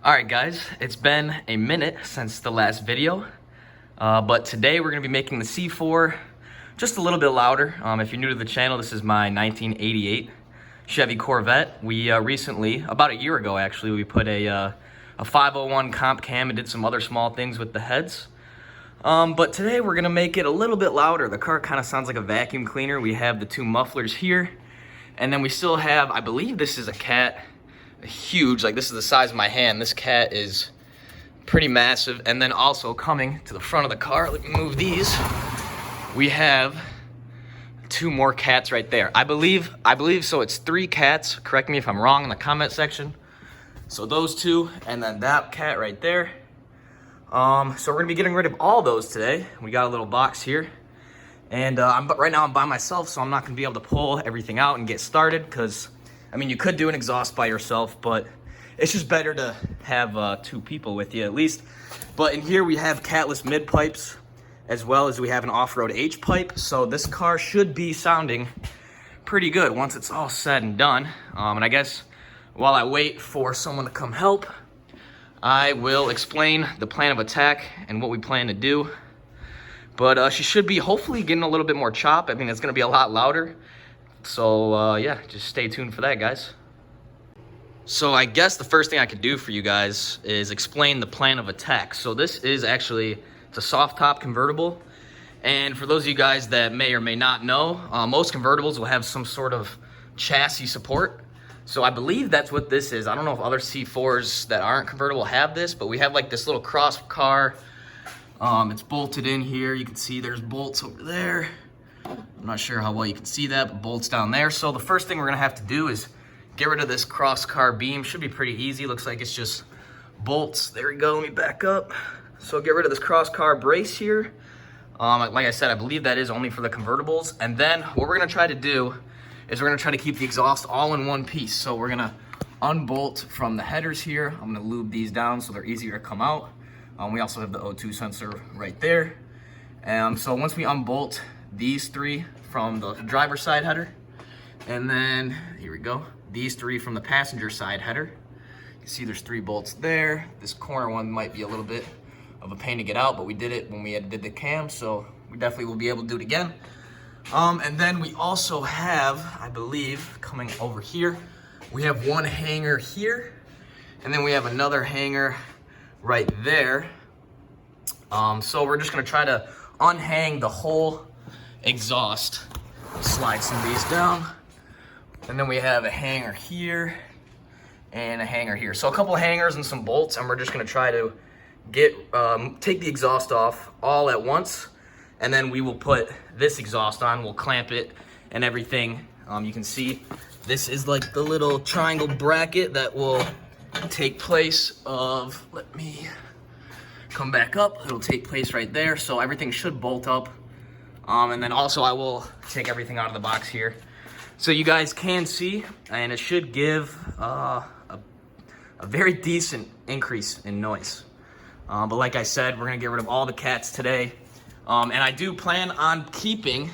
Alright guys, it's been a minute since the last video, but today we're going to be making the C4 just a little bit louder. If you're new to the channel, this is my 1988 Chevy Corvette. We recently, about a year ago actually, we put a 501 comp cam and did some other small things with the heads. But today we're going to make it a little bit louder. The car kind of sounds like a vacuum cleaner. We have the two mufflers here, and then we still have, I believe this is a Cat. Huge, like this is the size of my hand. This Cat is pretty massive. And then also coming to the front of the car, let me move these, we have two more Cats right there. I believe so. It's three Cats, correct me if I'm wrong in the comment section. So those two, and then that Cat right there. So we're gonna be getting rid of all those today. We got a little box here, and right now I'm by myself, so I'm not gonna be able to pull everything out and get started, because I mean, you could do an exhaust by yourself, but it's just better to have two people with you at least. But in here we have Catless mid pipes, as well as we have an off-road H pipe. So this car should be sounding pretty good once it's all said and done. And I guess while I wait for someone to come help, I will explain the plan of attack and what we plan to do. But she should be hopefully getting a little bit more chop. I mean, it's gonna be a lot louder. So yeah, just stay tuned for that, guys. So I guess the first thing I could do for you guys is explain the plan of attack. So this is actually, it's a soft top convertible. And for those of you guys that may or may not know, most convertibles will have some sort of chassis support. So I believe that's what this is. I don't know if other C4s that aren't convertible have this, but we have like this little cross car. It's bolted in here. You can see there's bolts over there. I'm not sure how well you can see that, but bolts down there. So the first thing we're gonna have to do is get rid of this cross car beam. Should be pretty easy. Looks like it's just bolts. There we go, let me back up. So get rid of this cross car brace here. Like I said, I believe that is only for the convertibles. And then what we're gonna try to do is we're gonna try to keep the exhaust all in one piece. So we're gonna unbolt from the headers here. I'm gonna lube these down so they're easier to come out. We also have the O2 sensor right there. So once we unbolt these three from the driver's side header, and then here we go, these three from the passenger side header. You can see there's three bolts there. This corner one might be a little bit of a pain to get out, but we did it when we did the cam, so we definitely will be able to do it again. And then we also have, I believe, coming over here, we have one hanger here, and then we have another hanger right there. So we're just gonna try to unhang the whole exhaust. Slide some of these down, and then we have a hanger here and a hanger here. So a couple of hangers and some bolts, and we're just gonna try to get take the exhaust off all at once, and then we will put this exhaust on. We'll clamp it and everything. You can see this is like the little triangle bracket that will take place of, let me come back up, it'll take place right there. So everything should bolt up. And then also I will take everything out of the box here so you guys can see, and it should give a very decent increase in noise. But like I said, we're gonna get rid of all the Cats today. And I do plan on keeping,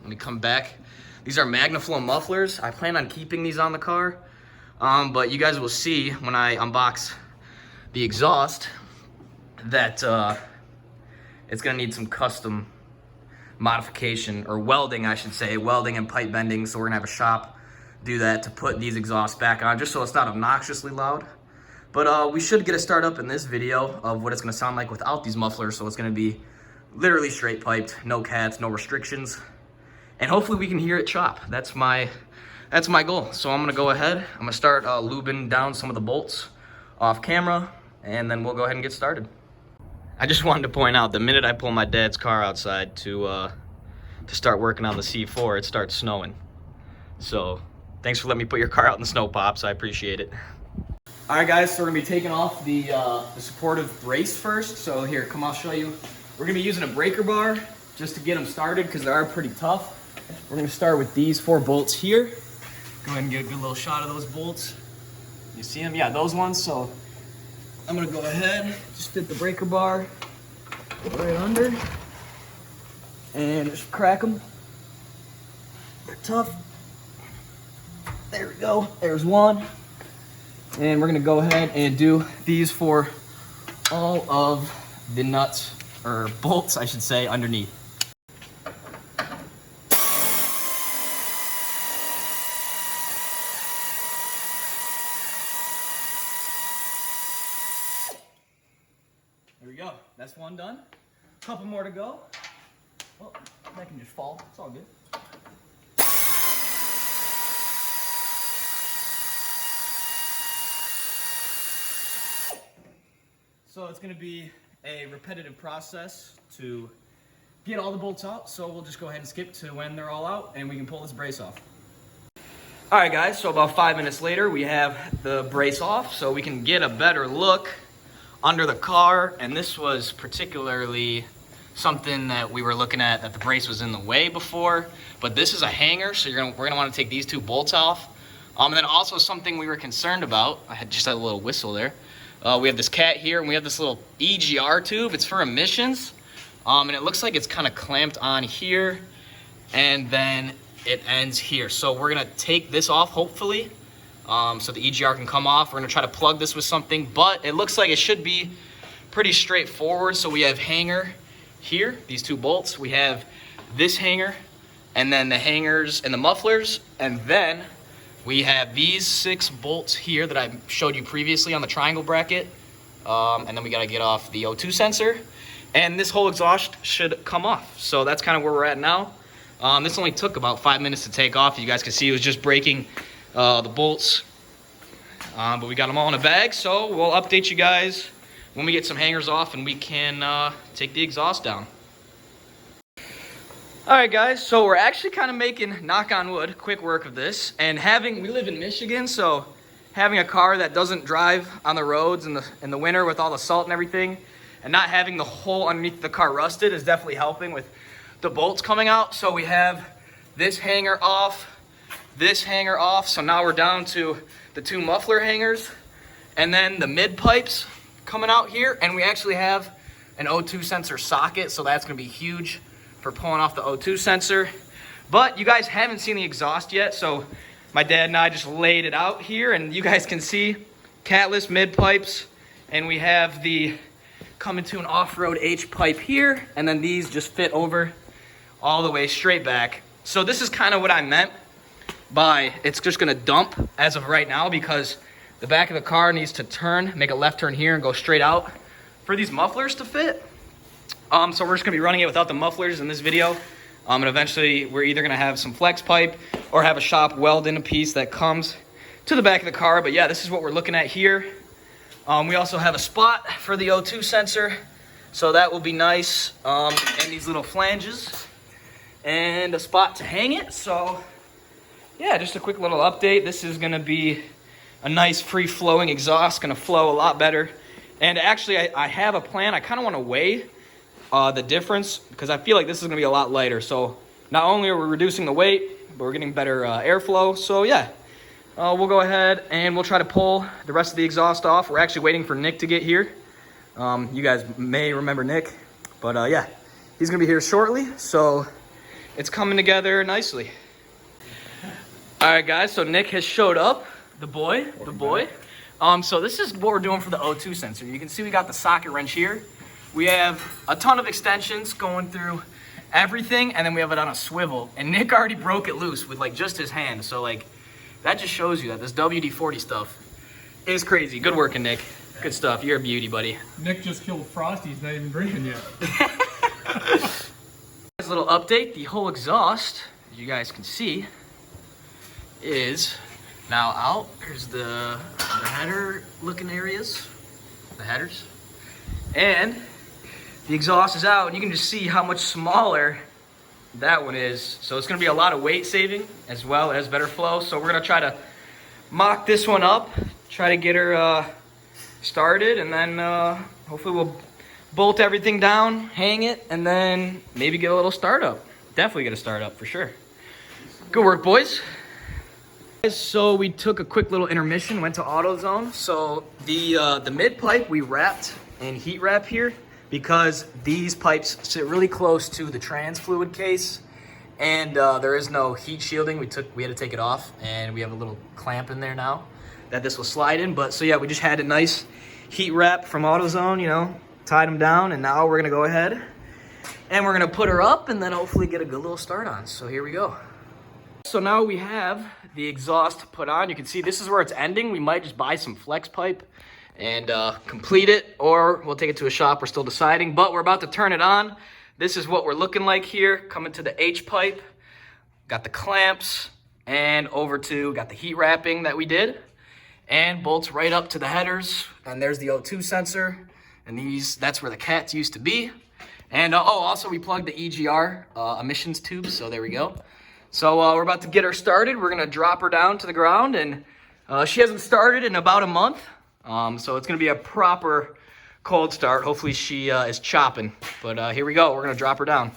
let me come back, these are MagnaFlow mufflers. I plan on keeping these on the car, but you guys will see when I unbox the exhaust that it's gonna need some custom modification, or welding I should say, welding and pipe bending. So we're gonna have a shop do that to put these exhausts back on, just so it's not obnoxiously loud. But we should get a start up in this video of what it's gonna sound like without these mufflers. So it's gonna be literally straight piped, no Cats, no restrictions, and hopefully we can hear it chop. That's my goal. So I'm gonna go ahead, I'm gonna start lubing down some of the bolts off camera, and then we'll go ahead and get started. I just wanted to point out, the minute I pull my dad's car outside to start working on the C4, it starts snowing. So thanks for letting me put your car out in the snow, Pops. I appreciate it. All right, guys, so we're gonna be taking off the supportive brace first. So here, come, I'll show you. We're gonna be using a breaker bar just to get them started, because they are pretty tough. We're gonna start with these 4 bolts here. Go ahead and get a good little shot of those bolts. You see them? Yeah, those ones. So I'm gonna go ahead, just fit the breaker bar right under, and just crack them. They're tough. There we go, there's one. And we're gonna go ahead and do these for all of the nuts, or bolts, I should say, underneath. There we go. That's one done. Couple more to go. Oh, that can just fall. It's all good. So it's going to be a repetitive process to get all the bolts out. So we'll just go ahead and skip to when they're all out and we can pull this brace off. All right, guys. So about 5 minutes later, we have the brace off so we can get a better look under the car. And this was particularly something that we were looking at, that the brace was in the way before. But this is a hanger, so we're gonna want to take these two bolts off. And then also something we were concerned about, I had just had a little whistle there. We have this cat here, and we have this little EGR tube. It's for emissions, and it looks like it's kind of clamped on here, and then it ends here. So we're gonna take this off, hopefully, so the EGR can come off. We're gonna try to plug this with something, but it looks like it should be pretty straightforward. So we have hanger here, these two bolts. We have this hanger, and then the hangers and the mufflers, and then we have these 6 bolts here that I showed you previously on the triangle bracket. And then we got to get off the O2 sensor. And this whole exhaust should come off. So that's kind of where we're at now. This only took about 5 minutes to take off. You guys can see it was just breaking the bolts. But we got them all in a bag. So we'll update you guys when we get some hangers off and we can take the exhaust down. All right, guys, so we're actually kind of making, knock on wood, quick work of this. And we live in Michigan, so having a car that doesn't drive on the roads in the winter with all the salt and everything, and not having the hole underneath the car rusted is definitely helping with the bolts coming out. So we have this hanger off, this hanger off. So now we're down to the 2 muffler hangers, and then the mid pipes coming out here. And we actually have an O2 sensor socket, so that's gonna be huge for pulling off the O2 sensor. But you guys haven't seen the exhaust yet, so my dad and I just laid it out here, and you guys can see Catless mid pipes, and we have the coming to an off-road H pipe here, and then these just fit over all the way straight back. So this is kind of what I meant by it's just gonna dump as of right now, because the back of the car needs to turn, make a left turn here and go straight out for these mufflers to fit. So we're just gonna be running it without the mufflers in this video. And eventually we're either gonna have some flex pipe or have a shop weld in a piece that comes to the back of the car. But yeah, this is what we're looking at here. We also have a spot for the O2 sensor, so that will be nice. And these little flanges and a spot to hang it. So yeah, just a quick little update. This is gonna be a nice free flowing exhaust, gonna flow a lot better. And actually I have a plan. I kind of want to weigh the difference, because I feel like this is going to be a lot lighter. So not only are we reducing the weight, but we're getting better airflow. So yeah, we'll go ahead and we'll try to pull the rest of the exhaust off. We're actually waiting for Nick to get here. You guys may remember Nick, but yeah, he's going to be here shortly. So it's coming together nicely. All right, guys, so Nick has showed up, the boy. So this is what we're doing for the O2 sensor. You can see we got the socket wrench here. We have a ton of extensions going through everything, and then we have it on a swivel. And Nick already broke it loose with like just his hand. So like that just shows you that this WD-40 stuff is crazy. Good working, Nick. Good stuff. You're a beauty, buddy. Nick just killed Frosty. He's not even breathing yet. This little update, the whole exhaust, as you guys can see, is now out. Here's the header looking areas, the headers. And the exhaust is out, and you can just see how much smaller that one is. So it's gonna be a lot of weight saving as well as better flow. So we're gonna try to mock this one up, try to get her started, and then hopefully we'll bolt everything down, hang it, and then maybe get a little startup. Definitely get a startup for sure. Good work, boys. So we took a quick little intermission, went to AutoZone. So the mid pipe we wrapped in heat wrap here, because these pipes sit really close to the trans fluid case, and there is no heat shielding. We had to take it off, and we have a little clamp in there now. that this will slide in. But so yeah, we just had a nice heat wrap from AutoZone, you know, tied them down, and now we're gonna go ahead and we're gonna put her up and then hopefully get a good little start on. So here we go. So now we have the exhaust put on. You can see this is where it's ending. We might just buy some flex pipe and complete it, or we'll take it to a shop. We're still deciding, but we're about to turn it on. This is what we're looking like here, coming to the H pipe. Got the clamps, and over to, got the heat wrapping that we did, and bolts right up to the headers. And there's the O2 sensor, and that's where the cats used to be. And also we plugged the EGR emissions tubes, so there we go. So we're about to get her started. We're gonna drop her down to the ground, and she hasn't started in about a month. So it's gonna be a proper cold start. Hopefully she is chopping, but here we go. We're gonna drop her down.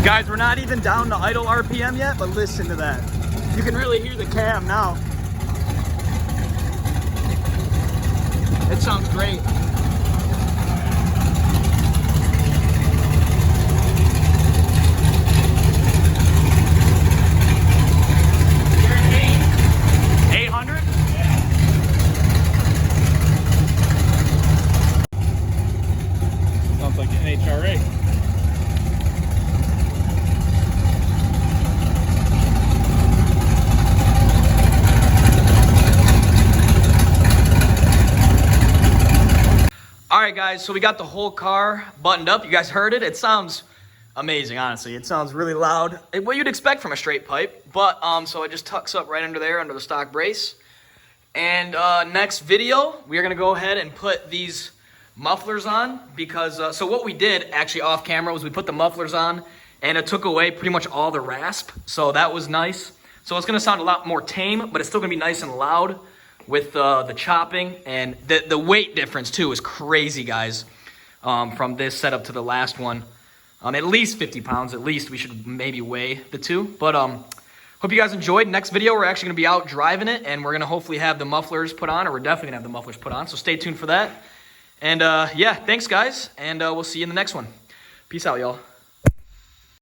Guys, we're not even down to idle RPM yet, but listen to that. You can really hear the cam now. It sounds great. Sounds like an HRA. All right, guys, so we got the whole car buttoned up. You guys heard it. It sounds amazing, honestly. It sounds really loud. What you'd expect from a straight pipe, but so it just tucks up right under there, under the stock brace. And next video, we are gonna go ahead and put these mufflers on because, so what we did actually off camera was we put the mufflers on and it took away pretty much all the rasp. So that was nice. So it's gonna sound a lot more tame, but it's still gonna be nice and loud with the chopping, and the weight difference too is crazy, guys. From this setup to the last one, at least 50 pounds. At least we should maybe weigh the two. But hope you guys enjoyed. Next video, we're actually gonna be out driving it, and we're gonna hopefully have the mufflers put on, or we're definitely gonna have the mufflers put on. So stay tuned for that. And yeah, thanks guys, and we'll see you in the next one. Peace out, y'all.